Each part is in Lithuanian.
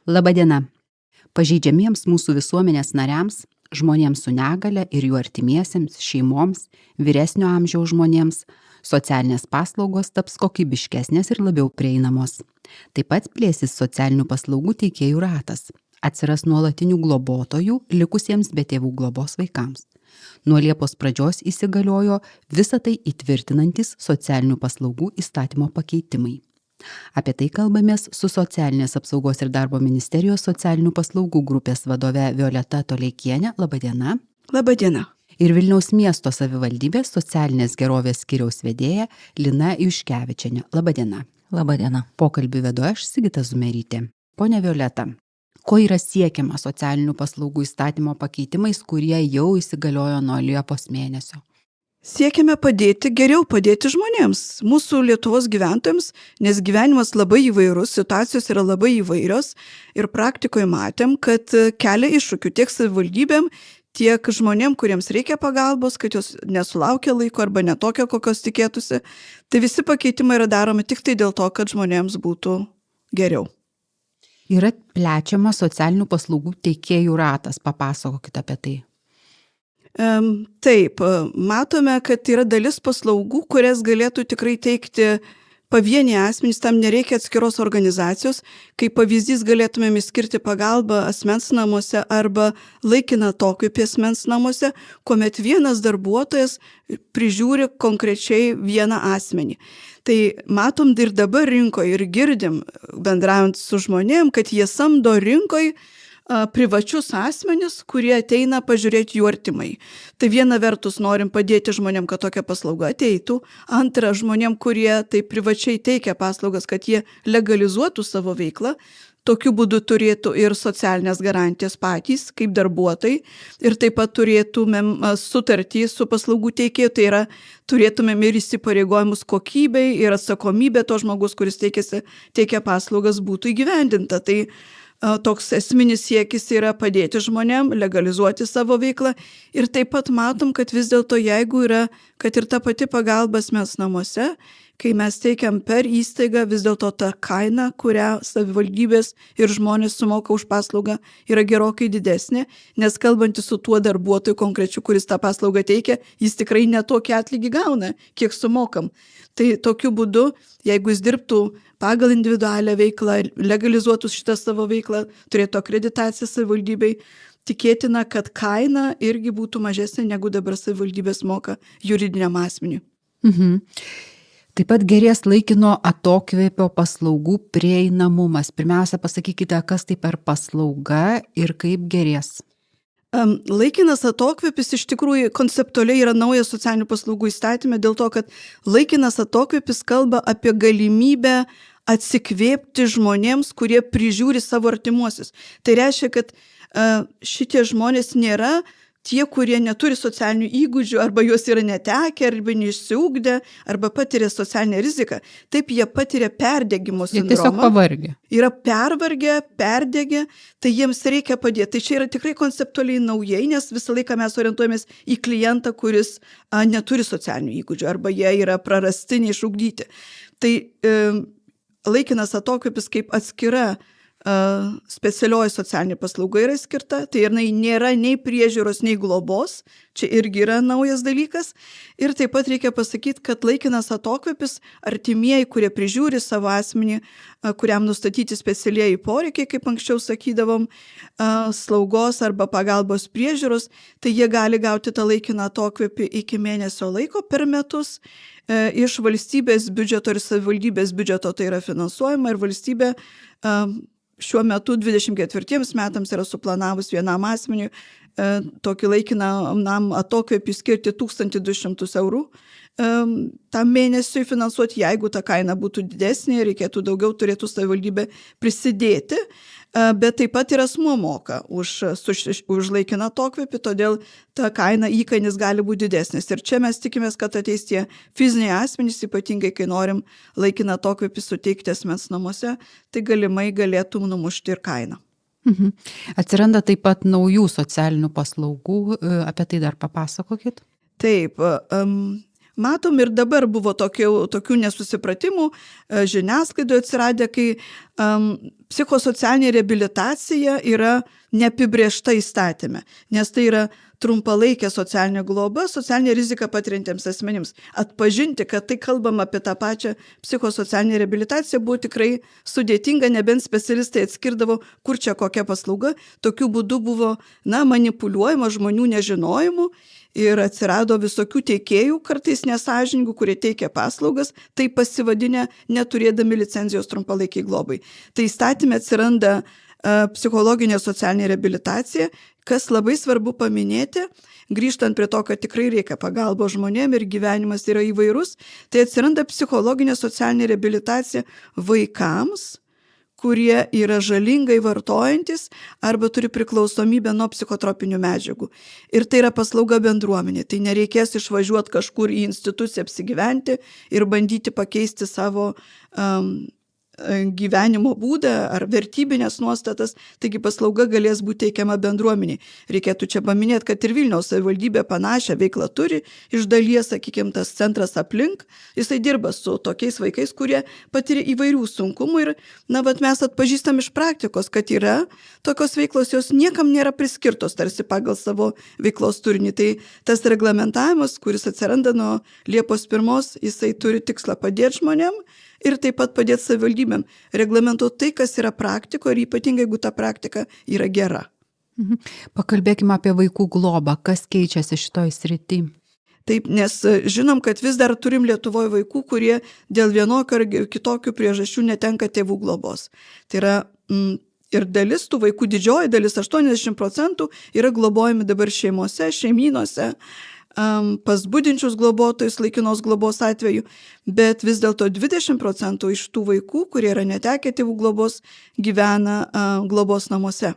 Labadiena. Pažeidžiamiems mūsų visuomenės nariams, žmonėms su negale ir jų artimiesiems, šeimoms, vyresnio amžiaus žmonėms, socialinės paslaugos taps kokybiškesnės ir labiau prieinamos. Taip pat plėsis socialinių paslaugų teikėjų ratas. Atsiras nuolatinių globotojų likusiems be tėvų globos vaikams. Nuo Liepos pradžios įsigaliojo visą tai įtvirtinantis socialinių paslaugų įstatymo pakeitimai. Apie tai kalbamės su Socialinės apsaugos ir darbo ministerijos socialinių paslaugų grupės vadove Violeta Toleikienė. Labadiena. Labadiena. Ir Vilniaus miesto savivaldybės socialinės gerovės skyriaus vedėja Lina Juškevičienė. Labadiena. Labadiena. Pokalbį vedu aš, Sigita Zumerytė. Pone Violeta, ko yra siekiama socialinių paslaugų įstatymo pakeitimais, kurie jau įsigaliojo nuo Liepos mėnesio? Siekiame geriau padėti žmonėms, mūsų Lietuvos gyventojams, nes gyvenimas labai įvairus, situacijos yra labai įvairios ir praktikoje matėm, kad kelia iššūkių tiek savivaldybėm, tiek žmonėm, kuriems reikia pagalbos, kad jos nesulaukia laiko arba netokio, kokios tikėtųsi. Tai visi pakeitimai yra daromi tik tai dėl to, kad žmonėms būtų geriau. Yra plečiamas socialinių paslaugų teikėjų ratas. Papasakokite apie tai. Taip, matome, kad yra dalis paslaugų, kurias galėtų tikrai teikti pavieniai asmenys, tam nereikia atskiros organizacijos. Kaip pavyzdys galėtumėm skirti pagalbą asmens namuose arba laikiną atokvėpį asmens namuose, kuomet vienas darbuotojas prižiūri konkrečiai vieną asmenį. Tai matom ir dabar rinkoje ir girdim, bendraujant su žmonėm, kad jie samdo rinkoje privačius asmenis, kurie ateina pažiūrėti jų artimai. Tai viena vertus norim padėti žmonėm, kad tokia paslauga ateitų. Antra, žmonėm, kurie tai privačiai teikia paslaugas, kad jie legalizuotų savo veiklą. Tokiu būdu turėtų ir socialinės garantijas patys, kaip darbuotojai. Ir taip pat turėtumėm sutartį su paslaugų teikėju, tai yra turėtumėm ir įsipareigojimus kokybei ir atsakomybė to žmogus, kuris teikia paslaugas, būtų įgyvendinta. Tai toks esminis siekis yra padėti žmonėm, legalizuoti savo veiklą ir taip pat matom, kad vis dėlto jeigu yra, kad ir ta pati pagalba asmens namuose, kai mes teikiam per įstaigą, vis dėlto ta kaina, kurią savivaldybės ir žmonės sumoka už paslaugą, yra gerokai didesnė, nes kalbantys su tuo darbuotoju konkrečiu, kuris tą paslaugą teikia, jis tikrai netokį atlygį gauna, kiek sumokam. Tai tokiu būdu, jeigu jis dirbtų pagal individualią veiklą, legalizuotų šitą savo veiklą, turėtų akreditaciją savivaldybei, tikėtina, kad kaina irgi būtų mažesnė, negu dabar savivaldybės moka juridiniam asmeniui. Taip pat gerės laikino atokvėpio paslaugų prieinamumas. Pirmiausia, pasakykite, kas tai per paslauga ir kaip gerės. Laikinas atokvėpis iš tikrųjų konceptualiai yra naujas socialinių paslaugų įstatyme dėl to, kad laikinas atokvėpis kalba apie galimybę atsikvėpti žmonėms, kurie prižiūri savo artimuosius. Tai reiškia, kad šitie žmonės nėra tie, kurie neturi socialinių įgūdžių arba juos yra netekę, arba neišsiugdę, arba patiria socialinę riziką. Taip jie patiria perdegimo sindromą. Jie tiesiog pavargę. Yra pervargę, perdegę, tai jiems reikia padėti. Tai čia yra tikrai konceptualiai naujai, nes visą laiką mes orientuojamės į klientą, kuris neturi socialinių įgūdžių arba jie yra prarasti, neišugdyti. Tai laikinas atokvėpis kaip atskira specialioji socialinė paslauga yra skirta, tai jinai nėra nei priežiūros, nei globos, čia irgi yra naujas dalykas. Ir taip pat reikia pasakyti, kad laikinas atokvėpis artimieji, kurie prižiūri savo asmenį, kuriam nustatyti specialieji poreikiai, kaip anksčiau sakydavom, slaugos arba pagalbos priežiūros, tai jie gali gauti tą laikiną atokvėpį iki mėnesio laiko per metus. Iš valstybės biudžeto ir savivaldybės biudžeto tai yra finansuojama ir valstybė šiuo metu 24 metams yra suplanavus vienam asmeniui tokį laikinam atokvėpį skirti 1200 eurų tam mėnesiui finansuoti. Jeigu ta kaina būtų didesnė, reikėtų daugiau, turėtų savivaldybė prisidėti, bet taip pat ir asmuo moka už laikiną atokvėpį, todėl ta kaina įkainis gali būti didesnis. Ir čia mes tikimės, kad ateis tie fiziniai asmenys, ypatingai kai norim laikiną atokvėpį suteikti asmens namuose, tai galimai galėtų numušti ir kainą. Atsiranda taip pat naujų socialinių paslaugų, apie tai dar papasakokit. Taip, matom ir dabar buvo tokių nesusipratimų žiniasklaidoje atsiradę, kai psichosocialinė reabilitacija yra neapibrėžta įstatyme, nes tai yra trumpalaikė socialinė globa, socialinė rizika patiriantiems asmenims. Atpažinti, kad tai kalbam apie tą pačią psichosocialinę reabilitaciją, buvo tikrai sudėtinga, nebent specialistai atskirdavo, kur čia kokia paslauga. Tokiu būdu buvo manipuliuojama žmonių nežinojimu ir atsirado visokių teikėjų, kartais nesąžiningų, kurie teikia paslaugas, tai pasivadinę neturėdami licenzijos trumpalaikiai globai. Tai įstatymė atsiranda psichologinė socialinė reabilitacija, kas labai svarbu paminėti, grįžtant prie to, kad tikrai reikia pagalbos žmonėm ir gyvenimas yra įvairus, tai atsiranda psichologinė socialinė reabilitacija vaikams, kurie yra žalingai vartojantis arba turi priklausomybę nuo psichotropinių medžiagų. Ir tai yra paslauga bendruomenė. Tai nereikės išvažiuoti kažkur į instituciją apsigyventi ir bandyti pakeisti savo gyvenimo būdą ar vertybinės nuostatas, taigi paslauga galės būti teikiama bendruomeniai. Reikėtų čia paminėti, kad ir Vilniaus savivaldybė panašią veiklą turi, iš dalies, sakykime, tas centras aplink, jisai dirba su tokiais vaikais, kurie patiria įvairių sunkumų ir, mes atpažįstam iš praktikos, kad yra tokios veiklos, jos niekam nėra priskirtos, tarsi pagal savo veiklos turinį. Tai tas reglamentavimas, kuris atsiranda nuo Liepos 1, jisai turi tikslą padėti žmonėm, ir taip pat padėti savivaldybėm reglamentuoti tai, kas yra praktikoje ir ypatingai, jeigu ta praktika yra gera. Pakalbėkime apie vaikų globą. Kas keičiasi šitoj srity? Taip, nes žinom, kad vis dar turim Lietuvoje vaikų, kurie dėl vienokio ar kitokių priežasčių netenka tėvų globos. Tai yra ir dalis tų vaikų, didžioji dalis, 80% yra globojami dabar šeimose, šeimynose, pas budinčius globotojus laikinos globos atveju, bet vis dėlto 20% iš tų vaikų, kurie yra netekę tėvų globos, gyvena globos namuose.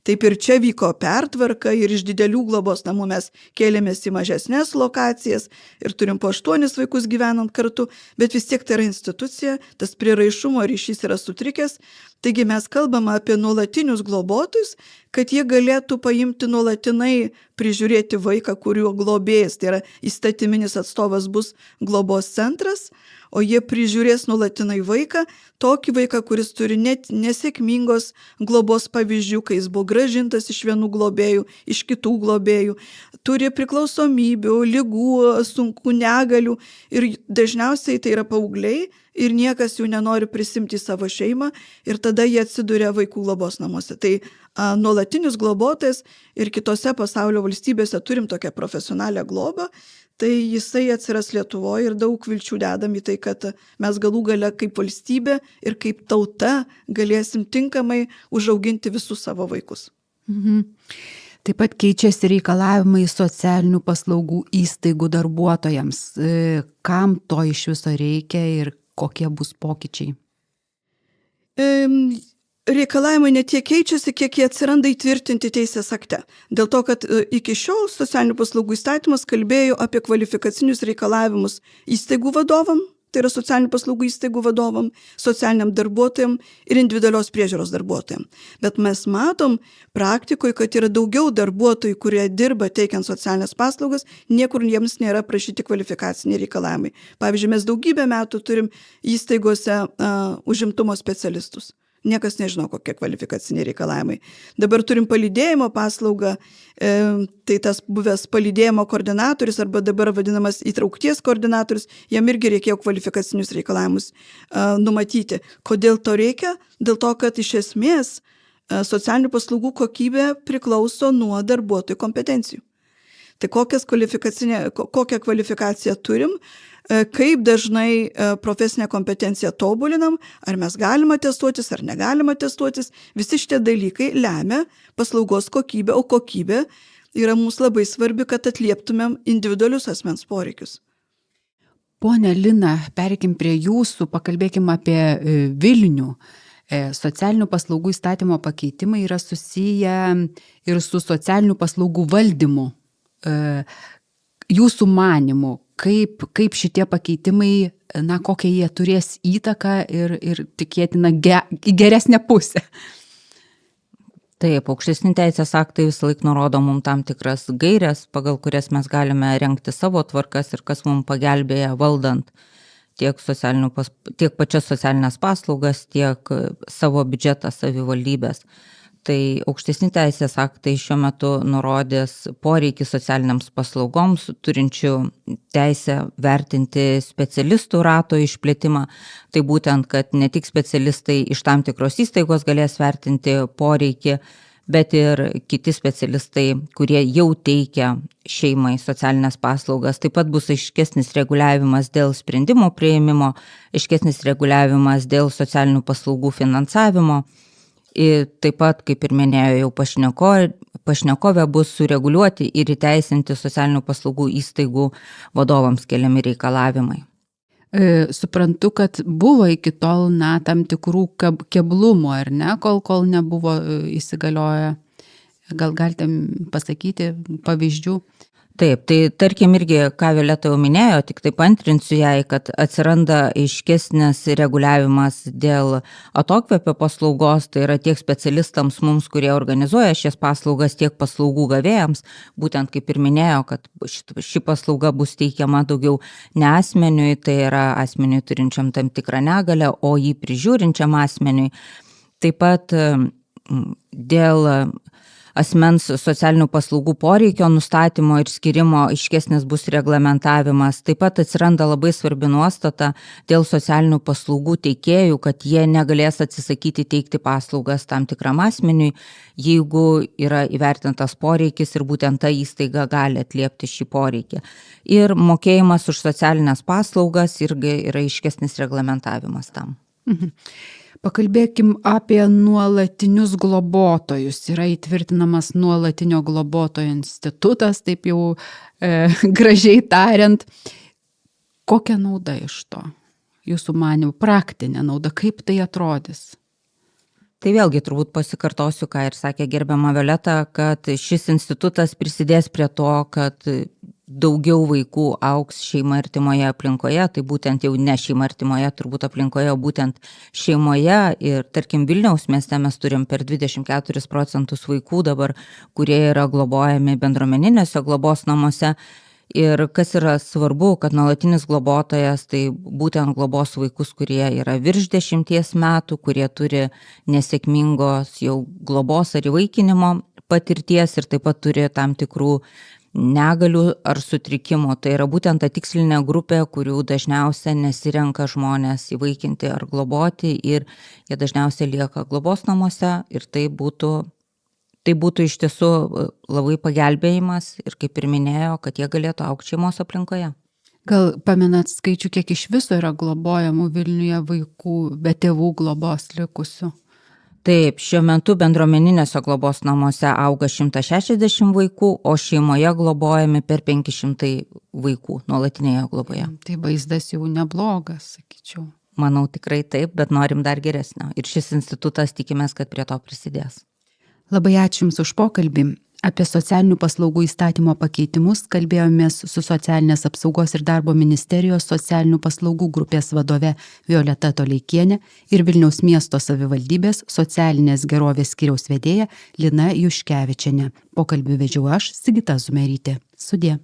Taip ir čia vyko pertvarka ir iš didelių globos namų mes kėlėmės į mažesnės lokacijas ir turim po 8 vaikus gyvenant kartu, bet vis tiek tai yra institucija, tas prieraišumo ryšys yra sutrikęs. Taigi mes kalbame apie nuolatinius globotojus, kad jie galėtų paimti nuolatinai prižiūrėti vaiką, kuriuo globėjas, tai yra įstatyminis atstovas bus globos centras, o jie prižiūrės nuolatinai vaiką, tokį vaiką, kuris turi net nesėkmingos globos pavyzdžių, kai jis buvo grąžintas iš vienų globėjų, iš kitų globėjų, turi priklausomybių, ligų, sunkių negalių ir dažniausiai tai yra paaugliai ir niekas jų nenori prisimti į savo šeimą ir tada jie atsiduria vaikų globos namuose. Tai nuolatinis globotojas ir kitose pasaulio valstybėse turim tokią profesionalią globą, tai jisai atsiras Lietuvoje ir daug vilčių dedam į tai, kad mes galų gale kaip valstybė ir kaip tauta galėsim tinkamai užauginti visus savo vaikus. Taip pat keičiasi reikalavimai socialinių paslaugų įstaigų darbuotojams. Kam to iš viso reikia ir kokie bus pokyčiai? Reikalavimai ne tiek keičiasi, kiek jie atsiranda įtvirtinti teisės akte. Dėl to, kad iki šiol socialinių paslaugų įstatymas kalbėjo apie kvalifikacinius reikalavimus įstaigų vadovam, tai yra socialinių paslaugų įstaigų vadovam, socialiniam darbuotojam ir individualios priežiūros darbuotojam. Bet mes matom praktikoje, kad yra daugiau darbuotojų, kurie dirba teikiant socialinės paslaugas, niekur jiems nėra prašyti kvalifikaciniai reikalavimai. Pavyzdžiui, mes daugybę metų turim įstaigose užimtumo specialistus. Niekas nežino, kokie kvalifikaciniai reikalavimai. Dabar turim palydėjimo paslaugą, tai tas buvęs palydėjimo koordinatorius arba dabar vadinamas įtraukties koordinatorius, jam irgi reikėjo kvalifikacinius reikalavimus numatyti. Kodėl to reikia? Dėl to, kad iš esmės socialinių paslaugų kokybė priklauso nuo darbuotojų kompetencijų. Tai kokią kvalifikaciją turim, kaip dažnai profesinę kompetenciją tobulinam, ar mes galime testuotis, ar negalime testuotis. Visi šitie dalykai lemia paslaugos kokybę, o kokybė yra mums labai svarbi, kad atlieptumėm individualius asmens poreikius. Pone Lina, pereikim prie jūsų, pakalbėkim apie Vilnių. Socialinių paslaugų įstatymo pakeitimai yra susiję ir su socialinių paslaugų valdymu. Jūsų manymu, kaip šitie pakeitimai, kokią jie turės įtaką ir tikėtina į geresnę pusę? Taip, aukštesni teisės aktai visą laiką nurodo mums tam tikras gairias, pagal kurias mes galime rengti savo tvarkas ir kas mums pagelbėja valdant tiek pačias socialinės paslaugas, tiek savo biudžetą savivaldybės. Tai aukštesni teisės aktai šiuo metu nurodės poreikį socialiniams paslaugoms, turinčių teisę vertinti specialistų rato išplėtimą. Tai būtent, kad ne tik specialistai iš tam tikros įstaigos galės vertinti poreikį, bet ir kiti specialistai, kurie jau teikia šeimai socialinės paslaugas. Taip pat bus aiškesnis reguliavimas dėl sprendimų priėmimo, aiškesnis reguliavimas dėl socialinių paslaugų finansavimo. Ir taip pat, kaip ir minėjo jau pašnekovė, bus sureguliuoti ir įteisinti socialinių paslaugų įstaigų vadovams keliami reikalavimai. Suprantu, kad buvo iki tol tam tikrų keblumų, ar ne, kol nebuvo įsigalioję. Gal galite pasakyti pavyzdžių? Taip, tai tarkim irgi, ką Violeta jau minėjo, tik taip antrinsiu jai, kad atsiranda aiškesnis reguliavimas dėl atokvėpio paslaugos, tai yra tiek specialistams mums, kurie organizuoja šias paslaugas, tiek paslaugų gavėjams. Būtent kaip ir minėjo, kad ši paslauga bus teikiama daugiau ne asmeniui, tai yra asmeniui turinčiam tam tikrą negalę, o jį prižiūrinčiam asmeniui. Taip pat dėl asmens socialinių paslaugų poreikio nustatymo ir skirimo aiškesnis bus reglamentavimas. Taip pat atsiranda labai svarbi nuostata dėl socialinių paslaugų teikėjų, kad jie negalės atsisakyti teikti paslaugas tam tikram asmeniui, jeigu yra įvertintas poreikis ir būtent ta įstaiga gali atliepti šį poreikį. Ir mokėjimas už socialinės paslaugas irgi yra aiškesnis reglamentavimas tam. Pakalbėkim apie nuolatinius globotojus. Yra įtvirtinamas nuolatinio globotojo institutas, taip jau gražiai tariant. Kokia nauda iš to? Jūsų manymu, praktinė nauda, kaip tai atrodys? Tai vėlgi turbūt pasikartosiu, ką ir sakė gerbiama Violeta, kad šis institutas prisidės prie to, kad daugiau vaikų augs šeima artimoje aplinkoje, tai būtent jau ne šeima artimoje, turbūt aplinkoje, o būtent šeimoje. Ir tarkim Vilniaus mieste mes turim per 24% vaikų dabar, kurie yra globojami bendruomeninėse globos namuose. Ir kas yra svarbu, kad nuolatinis globotojas tai būtent globos vaikus, kurie yra virš 10 metų, kurie turi nesėkmingos jau globos ar įvaikinimo patirties ir taip pat turi tam tikrų negalių ar sutrikimų. Tai yra būtent ta tikslinė grupė, kurių dažniausiai nesirenka žmonės įvaikinti ar globoti ir jie dažniausiai lieka globos namuose ir tai būtų iš tiesų labai pagelbėjimas ir kaip ir minėjo, kad jie galėtų augti šeimos aplinkoje. Gal pamenat skaičių, kiek iš viso yra globojamų Vilniuje vaikų be tėvų globos likusių? Taip, šiuo metu bendruomeninėse globos namuose auga 160 vaikų, o šeimoje globojami per 500 vaikų nuolatinėje globoje. Tai vaizdas jau neblogas, sakyčiau. Manau, tikrai taip, bet norim dar geresnio. Ir šis institutas tikimės, kad prie to prisidės. Labai ačiū Jums už pokalbį. Apie socialinių paslaugų įstatymo pakeitimus kalbėjomės su Socialinės apsaugos ir darbo ministerijos socialinių paslaugų grupės vadove Violeta Toleikienė ir Vilniaus miesto savivaldybės socialinės gerovės skyriaus vedėja Lina Juškevičienė. Pokalbį vedžiau aš, Sigita Zumerytė. Sudie.